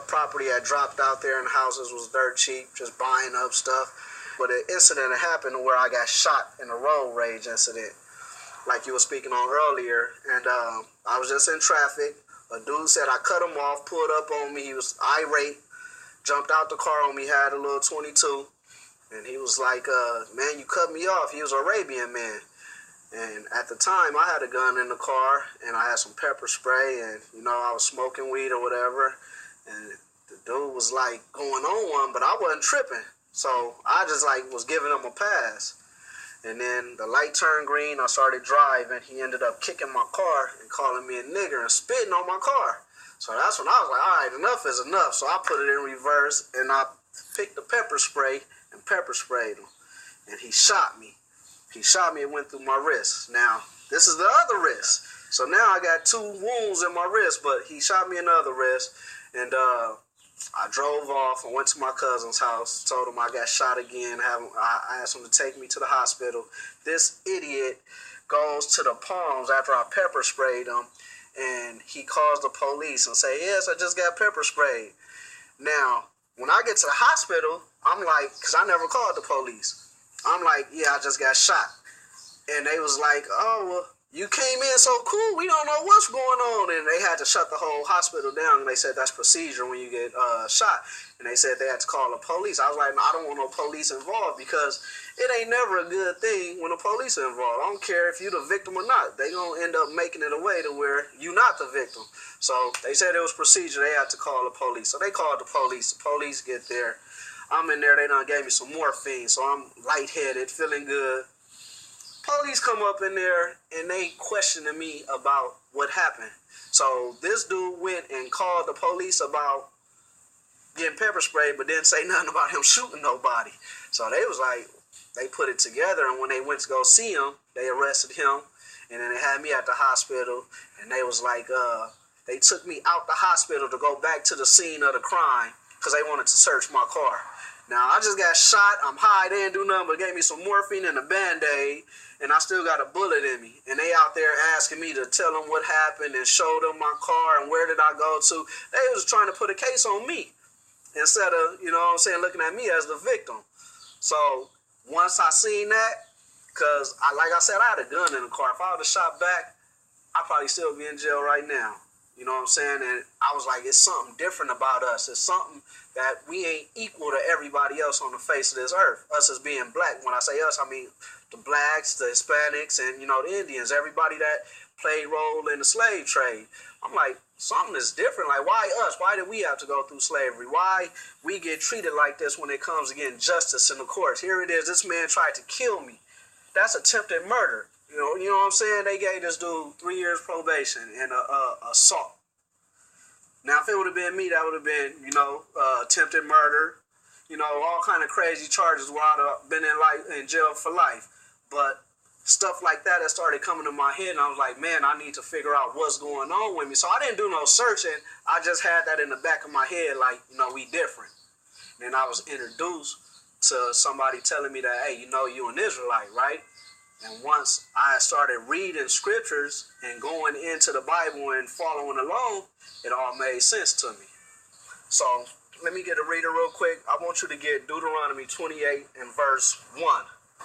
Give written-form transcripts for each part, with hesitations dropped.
property had dropped out there and houses was dirt cheap, just buying up stuff. But an incident happened where I got shot in a road rage incident, like you were speaking on earlier. And I was just in traffic. A dude said I cut him off, pulled up on me. He was irate, jumped out the car on me, had a little 22. And he was like, man, you cut me off. He was an Arabian man. And at the time, I had a gun in the car, and I had some pepper spray, and, you know, I was smoking weed or whatever. And the dude was, like, going on one, but I wasn't tripping. So I just, like, was giving him a pass. And then the light turned green. I started driving. He ended up kicking my car and calling me a nigger and spitting on my car. So that's when I was like, all right, enough is enough. So I put it in reverse, and I picked the pepper spray and pepper sprayed him. And he shot me. He shot me and went through my wrist. Now, this is the other wrist. So now I got 2 wounds in my wrist, but he shot me in the other wrist. And I drove off and went to my cousin's house, told him I got shot again. I asked him to take me to the hospital. This idiot goes to the Palms after I pepper sprayed him, and he calls the police and say, yes, I just got pepper sprayed. Now, when I get to the hospital, I'm like, because I never called the police. I'm like, yeah, I just got shot. And they was like, oh, well, you came in so cool, we don't know what's going on. And they had to shut the whole hospital down. And they said that's procedure when you get shot. And they said they had to call the police. I was like, no, I don't want no police involved, because it ain't never a good thing when the police are involved. I don't care if you're the victim or not. They going to end up making it a way to where you're not the victim. So they said it was procedure. They had to call the police. So they called the police. The police get there. I'm in there. They done gave me some morphine. So I'm lightheaded, feeling good. Police come up in there and they questioning me about what happened. So this dude went and called the police about getting pepper sprayed, but didn't say nothing about him shooting nobody. So they was like, they put it together, and when they went to go see him, they arrested him, and then they had me at the hospital, and they was like, they took me out the hospital to go back to the scene of the crime because they wanted to search my car. Now, I just got shot. I'm high. They didn't do nothing but gave me some morphine and a Band-Aid, and I still got a bullet in me. And they out there asking me to tell them what happened and show them my car and where did I go to. They was trying to put a case on me instead of, you know what I'm saying, looking at me as the victim. So once I seen that, because like I said, I had a gun in the car. If I would have shot back, I'd probably still be in jail right now. You know what I'm saying? And I was like, it's something different about us. It's something that we ain't equal to everybody else on the face of this earth. Us as being black. When I say us, I mean the blacks, the Hispanics, and, you know, the Indians. Everybody that played role in the slave trade. I'm like, something is different. Like, why us? Why did we have to go through slavery? Why we get treated like this when it comes to getting justice in the courts? Here it is. This man tried to kill me. That's attempted murder. You know what I'm saying? They gave this dude 3 years probation and assault. Now, if it would have been me, that would have been, you know, attempted murder, you know, all kind of crazy charges where I'd have been in jail for life. But stuff like that started coming to my head, and I was like, man, I need to figure out what's going on with me. So I didn't do no searching. I just had that in the back of my head, like, you know, we different. And then I was introduced to somebody telling me that, hey, you know, you an Israelite, right? And once I started reading scriptures and going into the Bible and following along, it all made sense to me. So let me get a reader real quick. I want you to get Deuteronomy 28 and verse 1.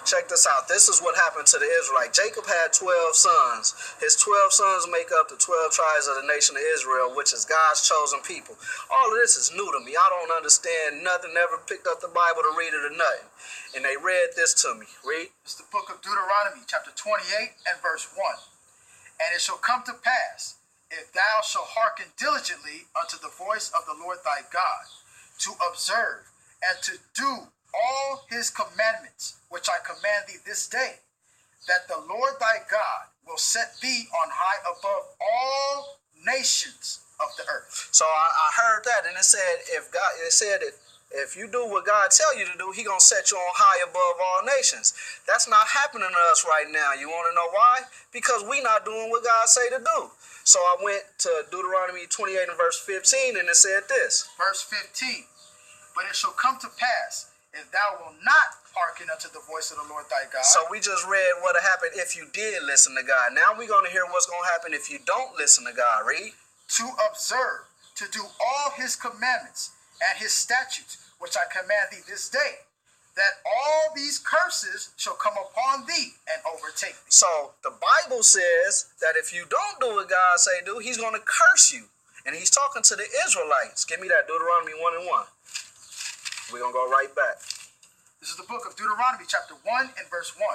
Check this out. This is what happened to the Israelite. Jacob had 12 sons. His 12 sons make up the 12 tribes of the nation of Israel, which is God's chosen people. All of this is new to me. I don't understand nothing. Never picked up the Bible to read it or nothing. And they read this to me. Read. It's the book of Deuteronomy, chapter 28 and verse 1. And it shall come to pass, if thou shalt hearken diligently unto the voice of the Lord thy God, to observe and to do all his commandments, which I command thee this day, that the Lord thy God will set thee on high above all nations of the earth. So I heard that, and it said if you do what God tell you to do, he gonna set you on high above all nations. That's not happening to us right now. You want to know why? Because we not doing what God say to do. So I went to Deuteronomy 28 and verse 15, and it said this. Verse 15, but it shall come to pass, if thou wilt not hearken unto the voice of the Lord thy God. So we just read what happened if you did listen to God. Now we're going to hear what's going to happen if you don't listen to God. Read. To observe, to do all his commandments and his statutes, which I command thee this day, that all these curses shall come upon thee and overtake thee. So the Bible says that if you don't do what God say do, he's going to curse you. And he's talking to the Israelites. Give me that Deuteronomy 1:1. We're going to go right back. This is the book of Deuteronomy chapter 1 and verse 1.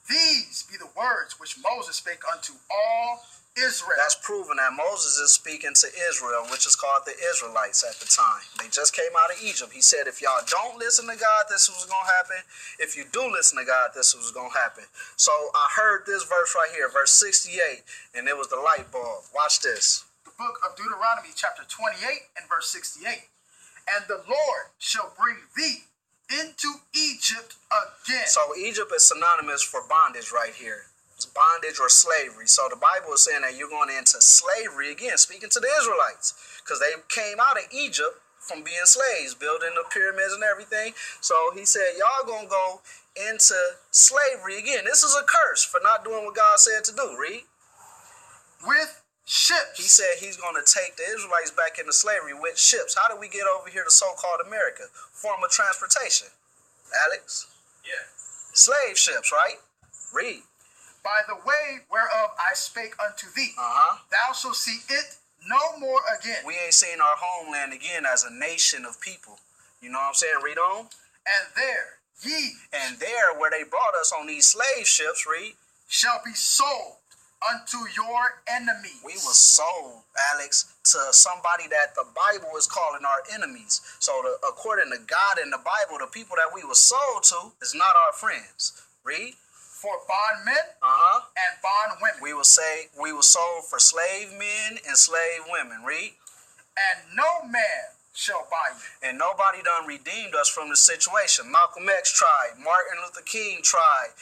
These be the words which Moses spake unto all Israel. That's proving that Moses is speaking to Israel, which is called the Israelites at the time. They just came out of Egypt. He said, if y'all don't listen to God, this was going to happen. If you do listen to God, this was going to happen. So I heard this verse right here, verse 68, and it was the light bulb. Watch this. The book of Deuteronomy chapter 28 and verse 68. And the Lord shall bring thee into Egypt again. So Egypt is synonymous for bondage right here. It's bondage or slavery. So the Bible is saying that you're going into slavery again, speaking to the Israelites, because they came out of Egypt from being slaves, building the pyramids and everything. So he said, y'all going to go into slavery again. This is a curse for not doing what God said to do. Read. With ships. He said he's going to take the Israelites back into slavery with ships. How did we get over here to so-called America? Form of transportation. Alex? Yeah. Slave ships, right? Read. By the way whereof I spake unto thee, thou shalt see it no more again. We ain't seen our homeland again as a nation of people. You know what I'm saying? Read on. And there ye. And there where they brought us on these slave ships, read. Shall be sold unto your enemies. We were sold, Alex, to somebody that the Bible is calling our enemies. So according to God and the Bible, the people that we were sold to is not our friends. Read. For bondmen and bondwomen. We were sold for slave men and slave women. Read. And no man shall buy you. And nobody done redeemed us from the situation. Malcolm X tried. Martin Luther King tried.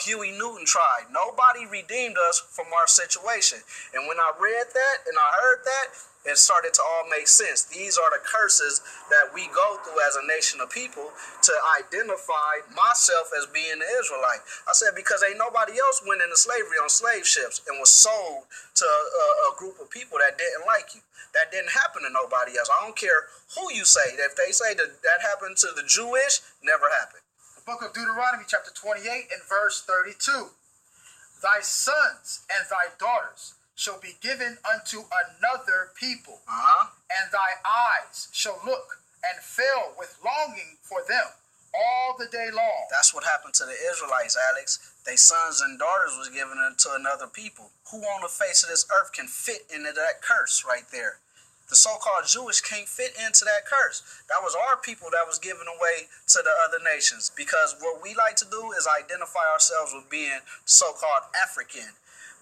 Huey Newton tried. Nobody redeemed us from our situation. And when I read that and I heard that, it started to all make sense. These are the curses that we go through as a nation of people to identify myself as being an Israelite. I said, because ain't nobody else went into slavery on slave ships and was sold to a group of people that didn't like you. That didn't happen to nobody else. I don't care who you say. If they say that happened to the Jewish, never happened. The book of Deuteronomy chapter 28 and verse 32. Thy sons and thy daughters shall be given unto another people, and thy eyes shall look and fill with longing for them all the day long. That's what happened to the Israelites, Alex. Their sons and daughters was given to another people. Who on the face of this earth can fit into that curse right there? The so-called Jewish can't fit into that curse. That was our people that was given away to the other nations, because what we like to do is identify ourselves with being so-called African.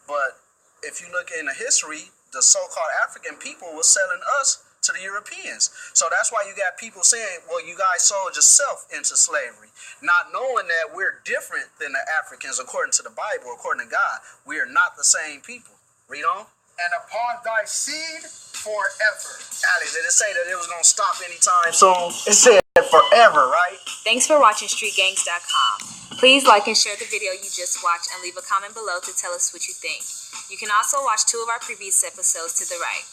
But if you look into history, the so-called African people was selling us to the Europeans. So that's why you got people saying, well, you guys sold yourself into slavery, not knowing that we're different than the Africans according to the Bible, according to God. We are not the same people. Read on. And upon thy seed forever. Alex, did it say that it was going to stop anytime soon? It said forever, right? Thanks for watching StreetGangs.com. Please like and share the video you just watched and leave a comment below to tell us what you think. You can also watch 2 of our previous episodes to the right.